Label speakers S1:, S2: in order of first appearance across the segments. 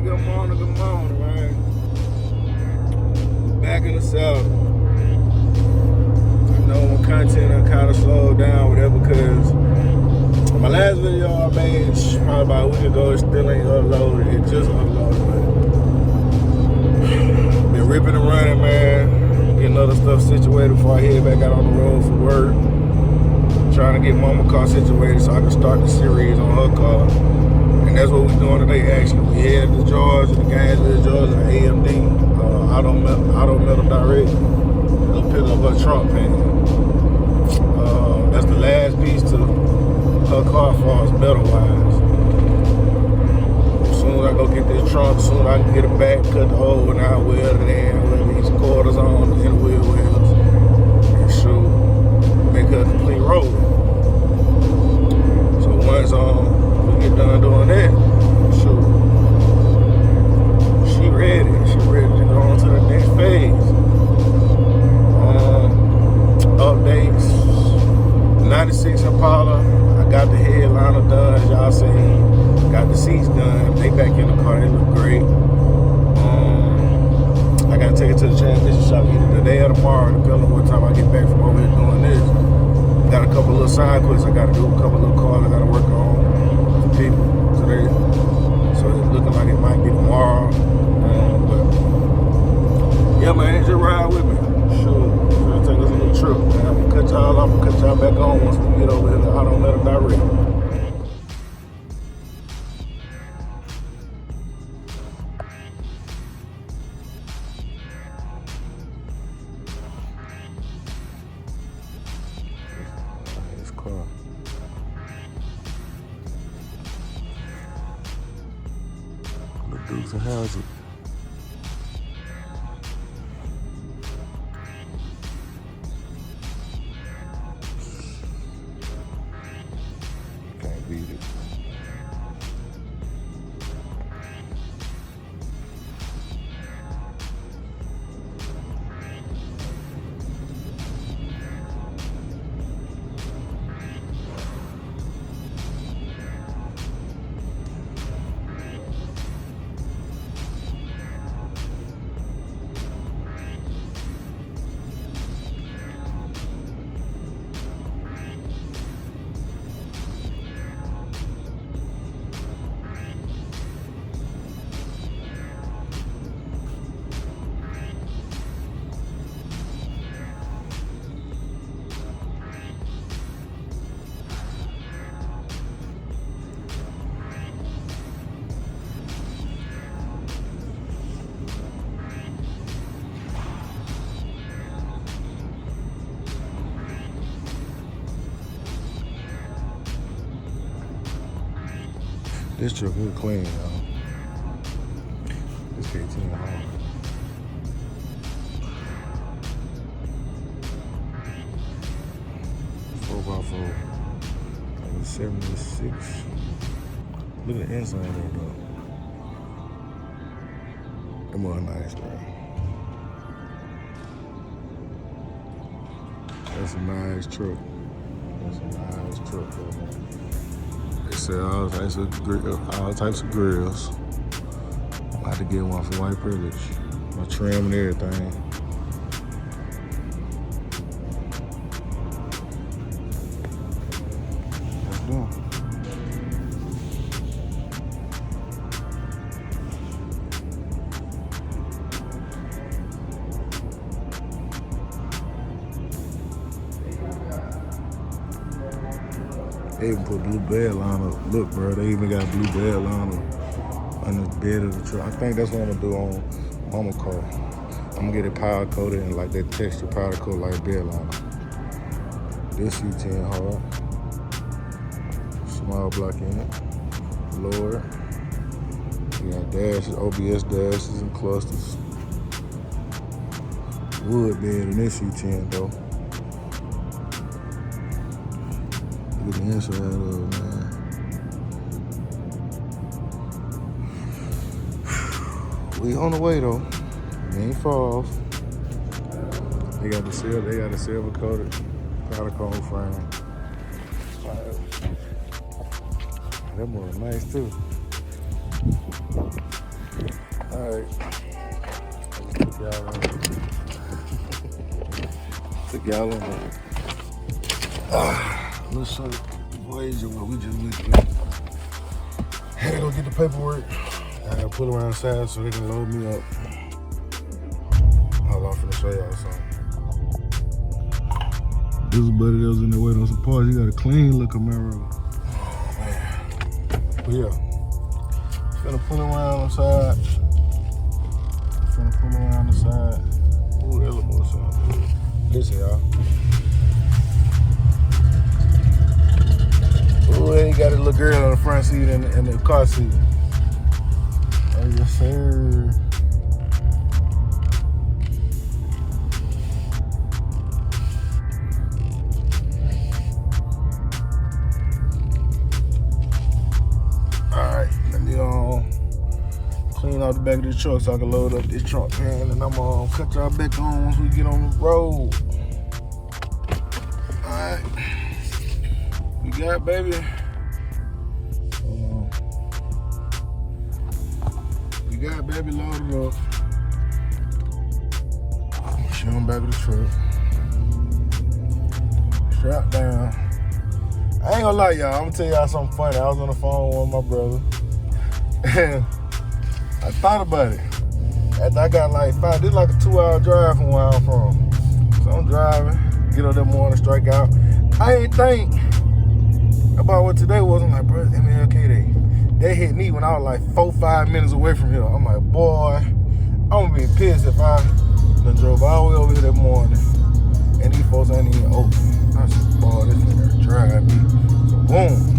S1: good morning, man. Back in the saddle. I know my content I kind of slowed down with it because my last video I made probably about a week ago, it still ain't uploaded. It just uploaded, man. Been ripping and running, man. Getting other stuff situated before I head back out on the road for work. Trying to get mama car situated so I can start the series on her car. And that's what we're doing today, actually. We headed to Georgia, the Gainesville, Georgia, the AMD, Auto Metal Direct. Go pick up her trunk pan. That's the last piece to her car for us, metal-wise. As soon as I go get this trunk, as soon as I can get it back, cut the hole, and I weld it in, with these quarters on, the inner wheel wells, and shoot, make her a complete roller. So once we get done doing that, shoot, she ready to go on to the next phase. Updates, 96 Impala, I got the headliner done, as y'all seen, got the seats done, they back in the car, they look great. I gotta take it to the transmission shop either today or tomorrow, depending on what time I get back from over here doing this. Got a couple little side quests I gotta do, a couple little cars I gotta work on for people today. So it's looking like it might be tomorrow. But yeah, man, just ride with me. Sure, trying to take us a little trip, man. I'm gonna cut y'all off and cut y'all back on once we get over here to Auto Metal Direct. Dukes of Hazzard. Can't beat it. This truck is clean, y'all. This K10 hard. Four by four. Like a 76. Look at the inside there, though. That more nice, man. That's a nice truck. That's a nice truck, though, man. They sell all types of grills. I had to get one for white privilege. My trim and everything. What's doing? They even put blue bed liner. Look, bro, they even got blue bed liner on the bed of the truck. I think that's what I'm gonna do on mama car. I'm gonna get it powder coated and like that texture powder coat like bed liner. This C10 hard. Small block in it. Lower. You got dashes, OBS dashes and clusters. Wood bed in this C10 though. Look at the inside of it, man. We on the way though. We ain't far off. They got the silver coated powder cone frame. That one nice too. Alright. Took y'all on that. Let's show Voyager what we just went through. Had to go get the paperwork. I had to pull around the side so they can load me up. I'm finna show y'all something. This is a buddy that was in there waiting on some parts. He got a clean looking Camaro. Oh man. But yeah. Finna pull around the side. Ooh, that little more sound good. Listen, y'all. Ooh, and he got a little girl on the front seat and the car seat. Oh, yes, sir. Alright, let me clean out the back of this truck so I can load up this trunk, man, and I'm gonna cut y'all back on once we get on the road. Alright. We got, baby. We got, baby, loaded up. She on back of the truck. Strap down. I ain't gonna lie, y'all. I'm gonna tell y'all something funny. I was on the phone with my brother, and I thought about it. After I got like this is like a 2-hour drive from where I'm from. So I'm driving, get up that morning, strike out. I ain't think about what today was. I'm like, bro, it's MLK Day. They hit me when I was like 4-5 minutes away from here. I'm like, boy, I'm gonna be pissed if I done drove all the way over here that morning and these folks ain't even open. I said, boy, this nigga drive me. So boom.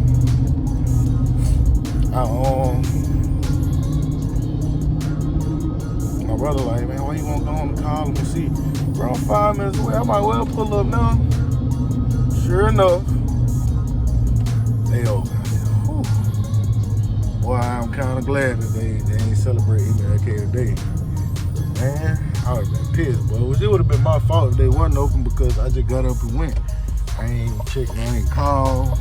S1: My brother like, man, why you won't go home and call him and see? Bro, I'm 5 minutes away. I might well pull up now. Sure enough, they open. Boy, I'm kind of glad that they ain't celebrating MLK today. Man, I would have been pissed, but it would have been my fault if they wasn't open because I just got up and went. I ain't checked, I ain't called,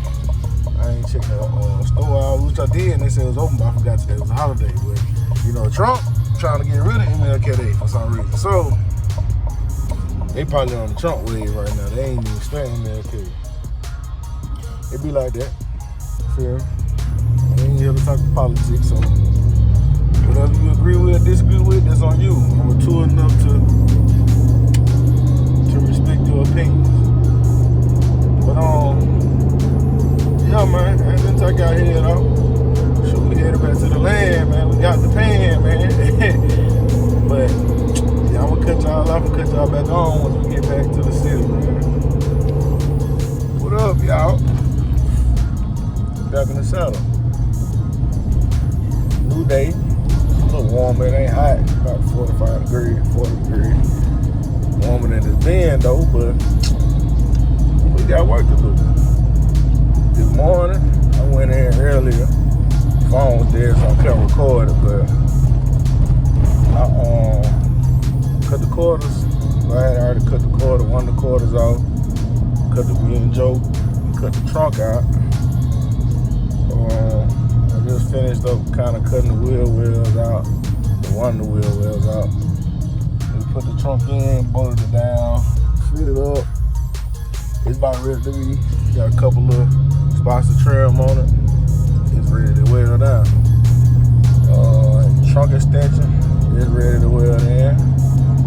S1: I ain't checked the store out, which I did, and they said it was open, but I forgot today was a holiday. But, you know, Trump trying to get rid of MLK Day for some reason. So, they probably on the Trump wave right now. They ain't even studying MLK. It be like that. Fair. I ain't here to talk politics, so whatever you agree with or disagree with, that's on you. I'm mature enough to respect your opinions. But yeah, man, I didn't take our head off. Shoot, we headed back to the land, man. We got the pan, man. But yeah, I'm gonna cut y'all off and cut y'all back on once we get back to the city, man. What up, y'all? Back in the saddle. New day. A little warmer, it ain't hot. About 45 degrees, 40 degrees. Warmer than it's been though, but we got work to do. This morning, I went in earlier. Phone was dead, so I couldn't record it, but I cut the quarters. I had already cut the quarter, one of the quarters off. Cut the wheel and joke, cut the trunk out. I just finished up kind of cutting the wheel wells out, one of the wheel wells out. We put the trunk in, bolted it down, fit it up. It's about ready to be. Got a couple of spots of trim on it. It's ready to weld down. Trunk extension is ready to weld in.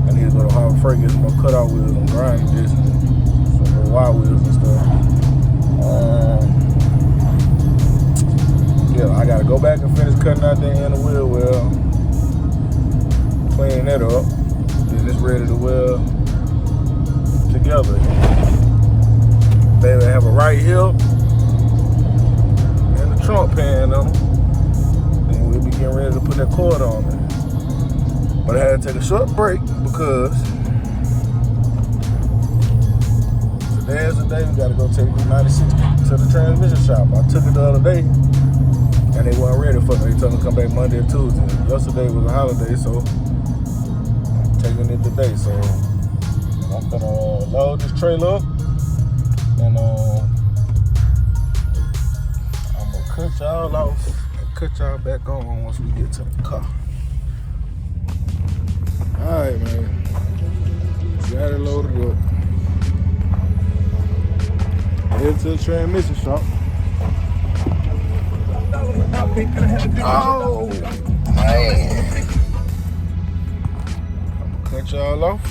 S1: I need to go to Harbor Freight, get some more cutout wheels and grinding discs, some more wire wheels and stuff. Yeah, I gotta go back and finish cutting out the end of the wheel well, clean that up, then it's ready to weld together. Baby, I have a right hip and the trunk pan on them, and we'll be getting ready to put that cord on it. But I had to take a short break because today is the day we gotta go take the 96 to the transmission shop. I took it the other day, and they weren't ready for me. They told me to come back Monday or Tuesday. Yesterday was a holiday, so I'm taking it today. So I'm gonna load this trailer up, and I'm gonna cut y'all off and cut y'all back on once we get to the car. Alright, man. Got it loaded up. Head to the transmission shop. Oh, man. I'm gonna cut y'all off.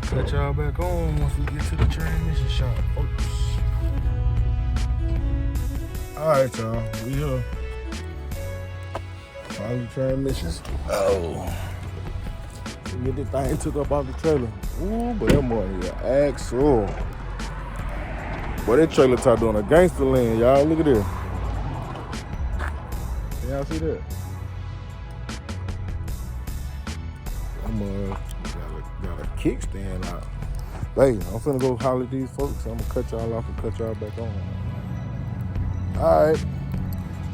S1: Cut y'all back on once we get to the transmission shop, folks. Alright, y'all. We here. All the transmissions. Oh. Get this thing took up off the trailer. Ooh, but that boy is axle. Boy, that trailer top doing a gangster land, y'all. Look at this. Can y'all see that? I'm got a kickstand out. Hey, I'm finna go holler at these folks. I'm gonna cut y'all off and cut y'all back on. Alright.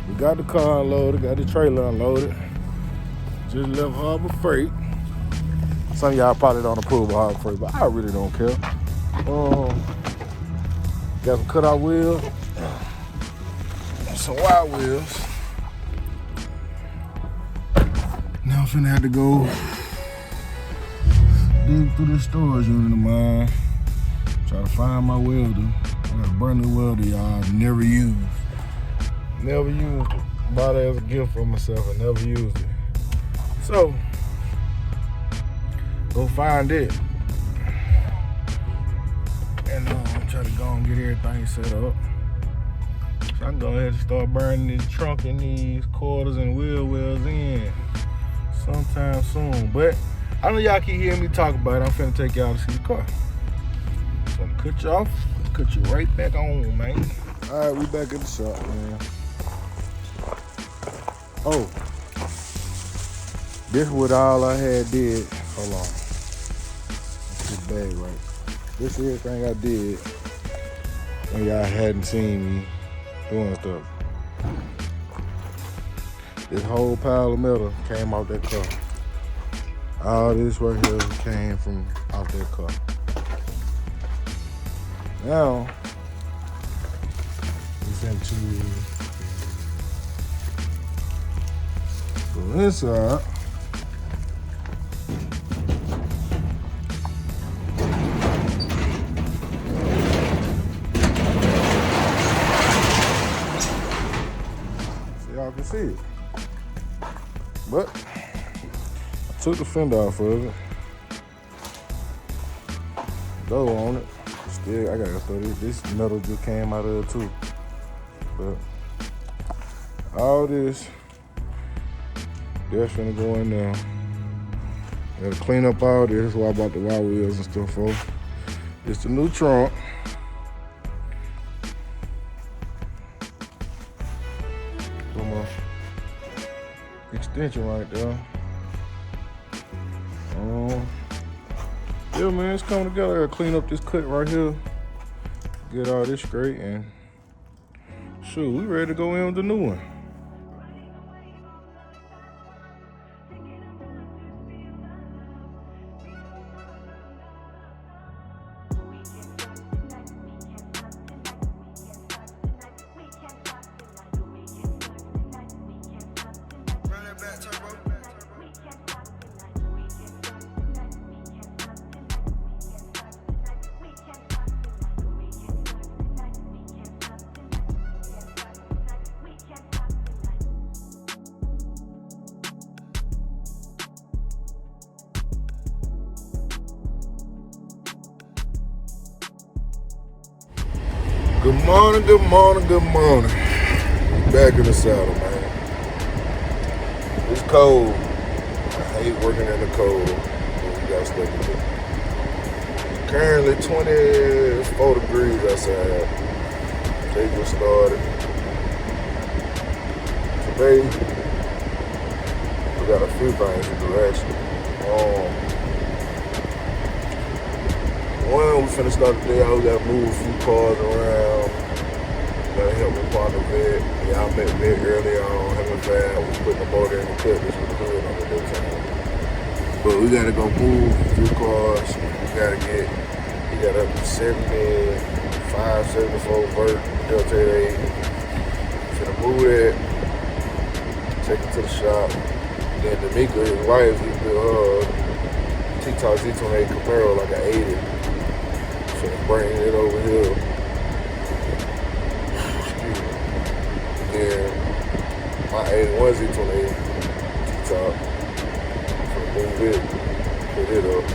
S1: We got the car unloaded, got the trailer unloaded. Just left Harbor Freight. Some of y'all probably don't approve of Harbor Freight, but I really don't care. Got some cutout wheels, some wide wheels. Now I'm finna have to go dig through this storage unit of mine. Try to find my welder. I got a brand new welder, y'all. Never used. Never used it. Bought it as a gift for myself. I never used it. So, go find it. And try to go and get everything set up. So I can go ahead and start burning this trunk and these quarters and wheel wells in sometime soon. But I know y'all keep hearing me talk about it. I'm finna take y'all to see the car. So I'm gonna cut you off, cut you right back on, man. All right, we back at the shop, man. Oh, this what all I had did. Hold on. This bag right. This is everything I did when y'all hadn't seen me doing stuff. This whole pile of metal came out that car. All this right here came from out that car. Now, it's into go inside. So y'all can see it. But I took the fender off of it. Door on it. Still, I gotta throw this metal just came out of it too. But all this, that's finna go in there. Gotta clean up all this. What I bought the wide wheels and stuff for. It's the new trunk. Put my extension right there. Yeah, man, it's coming together. I gotta clean up this cut right here. Get all this straight and shoot, we ready to go in with the new one. Good morning, good morning, good morning. Back in the saddle, man. It's cold. I hate working in the cold, but we got stuff to do. Currently 24 degrees outside. They just started. Today, we got a few things to do, actually. One, we finna start the day out. We gotta move a few cars around. Gotta help me park the vet. Y'all met Vet earlier on. Having fun. We putting the motor in the cut. This was the hood on the daytime. But we gotta go move a few cars. We got up to 75, 74 vert, Delta 8. Finna move that. Take it to the shop. then D'Amico, his wife, he built T-Top Z28 Camaro like an 80. So bring it over here. Excuse me. Then my 81 Z28 T-Top. So move it, put it up.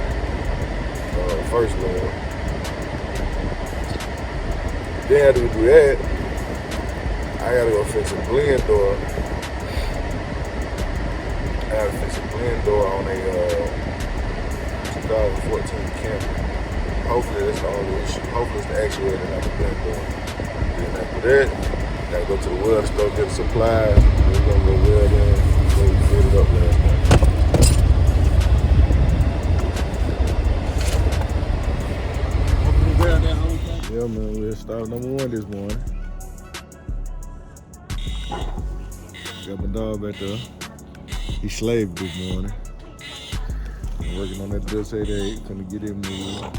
S1: First one. Then after we do that, I gotta go fix a blend door. I gotta fix a blend door on a 2014 Camry. Hopefully that's the only issue. Hopefully it's the actuator, not the blend door. Then after that, gotta go to the weld store, get the supplies. Then we're gonna go weld in, so we fit it up last night. Yeah, man, we'll start number 1 this morning. Got my dog back there. He slaved this morning. I'm working on that Dust 88, gonna get it moving.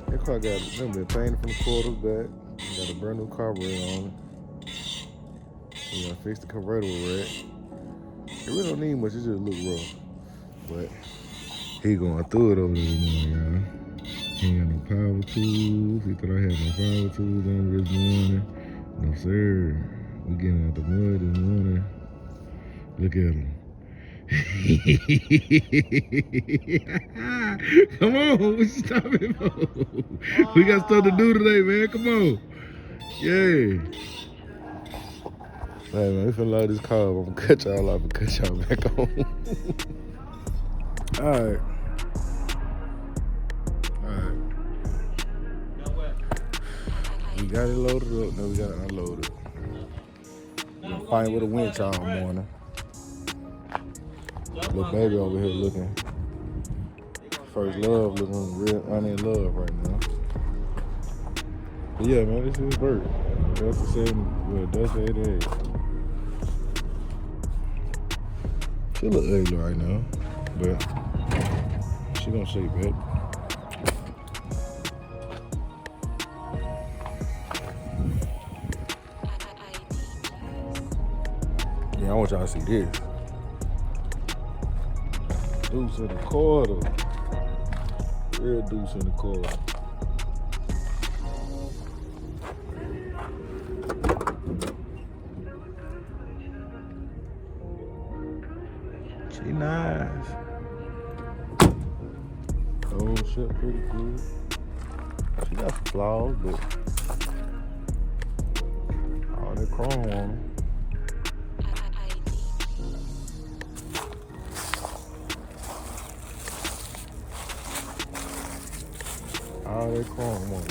S1: That car got been painted from the quarters back. Got a brand new carburetor on it. We gotta fix the convertible rack. It really don't need much, it just look rough. But he going through it over there this morning, y'all. He ain't got no power tools. He thought I had no power tools on this morning. No sir. We getting out the mud this morning. Look at him. Come on, what you stopping for? We got stuff to do today, man. Come on. Yeah. Hey, man, we finna load this car up. I'm gonna cut y'all off and cut y'all back on. Alright. We got it loaded up, now we got it unloaded. Been fighting with a winch all morning. Little baby over here looking first love, looking real in love right now. But yeah, man, this is Bert. That's the 88. She look ugly right now, but she gonna shake back. Yeah, I want y'all to see this. Deuce in the quarter. Real deuce in the quarter. She nice. Oh, shit, pretty good. She got some flaws, but all that chrome on her. All that chrome on it.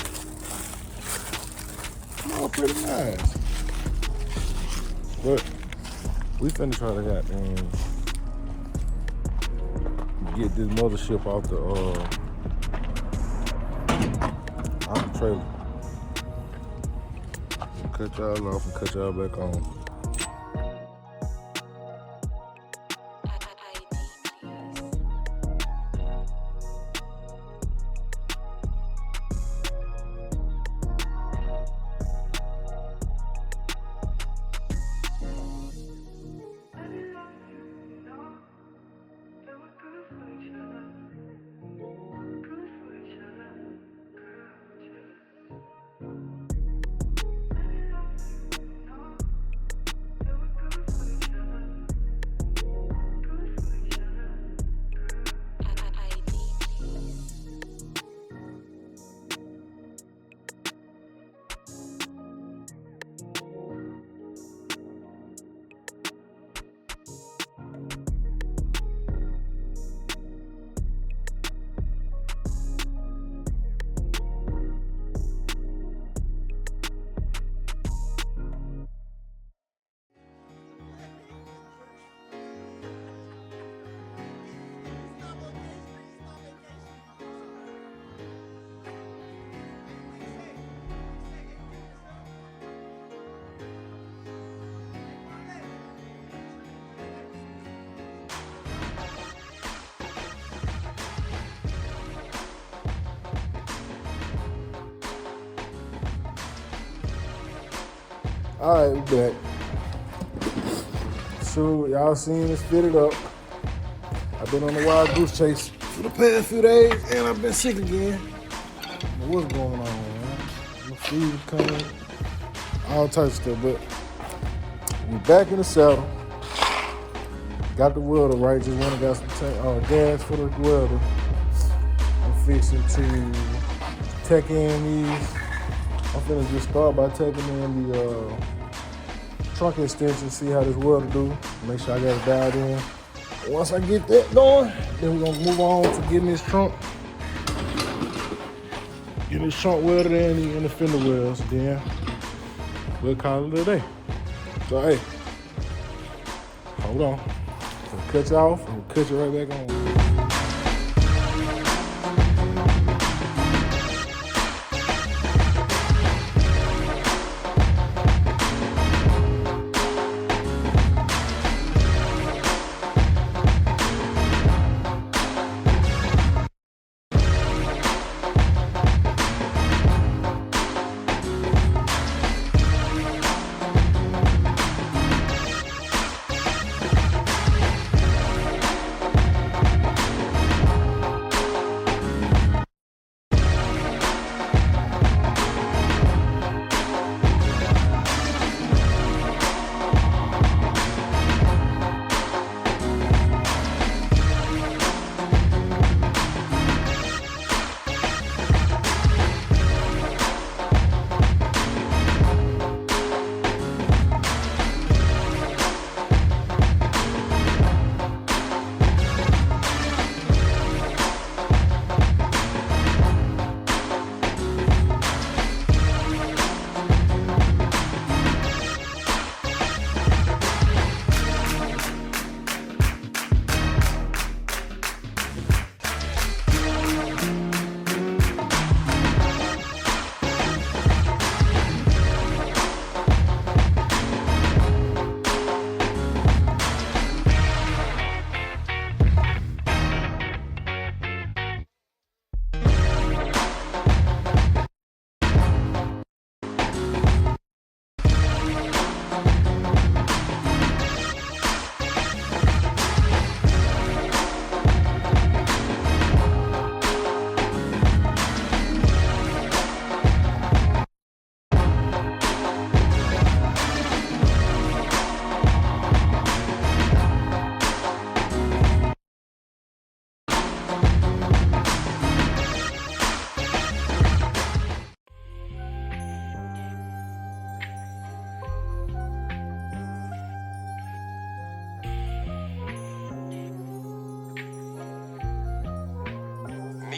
S1: All pretty nice. But we finna try to get this mothership off the trailer. Cut y'all off and cut y'all back on. All right, we're back. sure y'all seen it's fitted up. I've been on the wild goose chase for the past few days, and I've been sick again. But what's going on, man? My fever coming, all types of stuff. But we back in the saddle. Got the welder right. Just went and got some gas for the welder. I'm fixing to tech in these. I'm finna just start by taking in the trunk extension, see how this welder do. Make sure I got it dialed in. Once I get that going, then we're gonna move on to getting this trunk welded in the fender wells. Then we'll call it a day. So hey, hold on. I'll cut you off and we'll cut you right back on.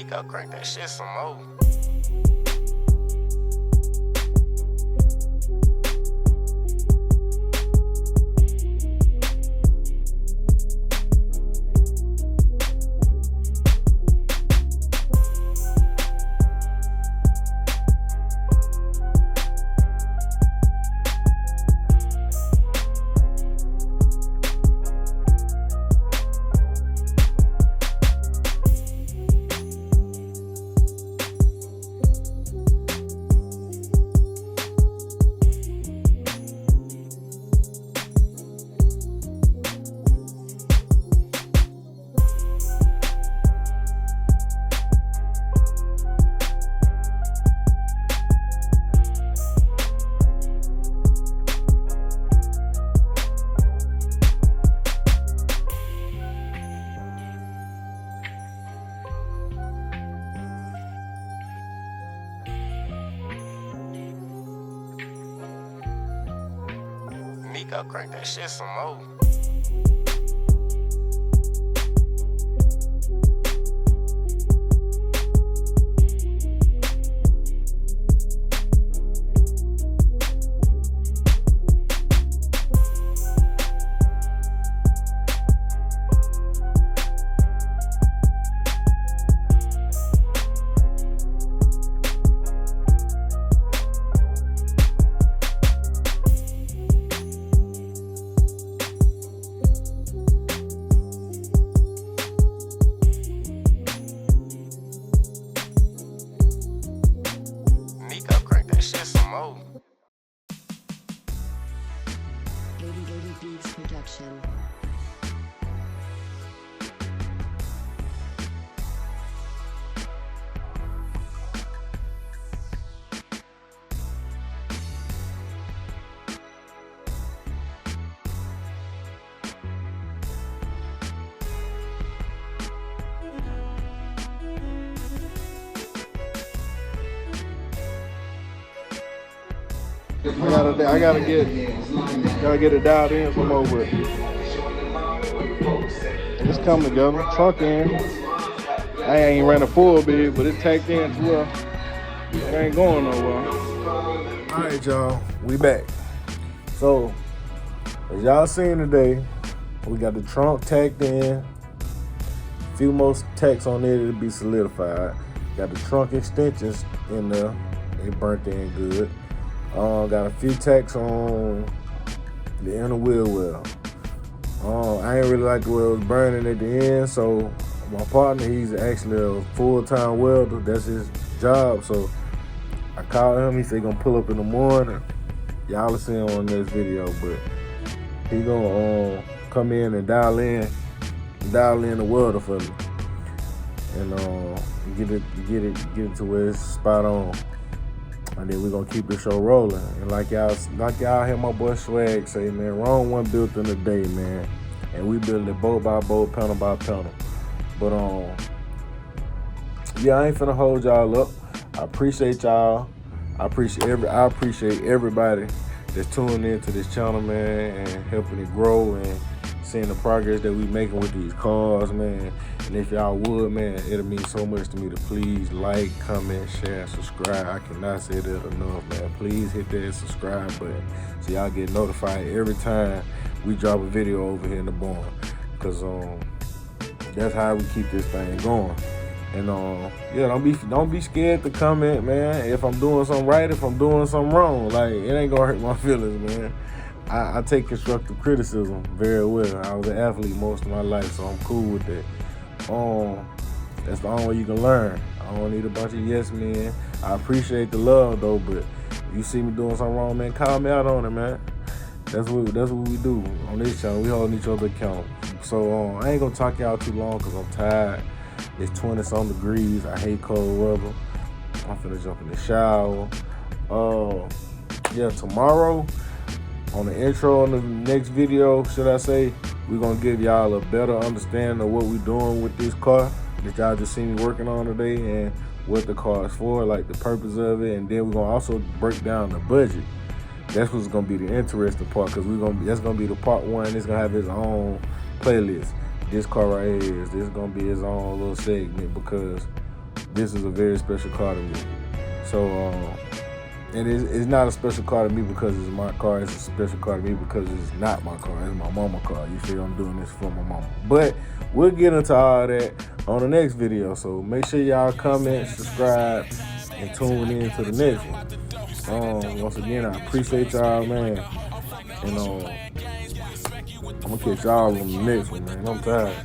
S2: Go crank that shit some more. Go crank that shit some more.
S3: Dirty Beats production.
S1: I gotta get it dialed in some more, but it's coming together. Trunk in. I ain't ran a full bid, but it's tacked in to where it ain't going nowhere. All right, y'all, we back. So, as y'all seen today, we got the trunk tacked in. A few more tacks on it to be solidified. Got the trunk extensions in there. They burnt in good. Got a few tacks on the inner wheel well. I ain't really like the way it was burning at the end, so my partner, he's actually a full-time welder. That's his job, so I called him. He said he gonna pull up in the morning. Y'all will see him on this video, but he gonna come in and dial in the welder for me, and get it to where it's spot on. And then we're gonna keep the show rolling. And like y'all hear my boy Swag say, man, Rome wasn't built in a day, man. And we build it bolt by bolt, panel by panel. But yeah, I ain't finna hold y'all up. I appreciate y'all. I appreciate everybody that's tuning into this channel, man, and helping it grow and seeing the progress that we making with these cars, man. And if y'all would, man, it'll mean so much to me to please like, comment, share, and subscribe. I cannot say that enough, man. Please hit that subscribe button so y'all get notified every time we drop a video over here in the barn. Cause that's how we keep this thing going. And yeah, don't be scared to comment, man. If I'm doing something right, if I'm doing something wrong, like, it ain't gonna hurt my feelings, man. I take constructive criticism very well. I was an athlete most of my life, so I'm cool with that. That's the only way you can learn. I don't need a bunch of yes men. I appreciate the love though, but if you see me doing something wrong, man, call me out on it, man. That's what we do on this channel. We holding each other accountable. So I ain't gonna talk y'all too long because I'm tired. It's 20-some degrees. I hate cold weather. I'm finna jump in the shower. Yeah, tomorrow, on the intro on the next video, should I say, we're gonna give y'all a better understanding of what we're doing with this car that y'all just seen me working on today and what the car is for, like the purpose of it. And then we're gonna also break down the budget. That's what's gonna be the interesting part, because that's gonna be the part one. It's gonna have its own playlist. This car right here this is gonna be its own little segment, because this is a very special car to me. So and it's not a special car to me because it's my car. It's a special car to me because it's not my car. It's my mama's car. You feel I'm doing this for my mama. But we'll get into all that on the next video. So make sure y'all comment, subscribe, and tune in to the next one. Once again, I appreciate y'all, man. And I'm gonna catch y'all on the next one, man. I'm tired.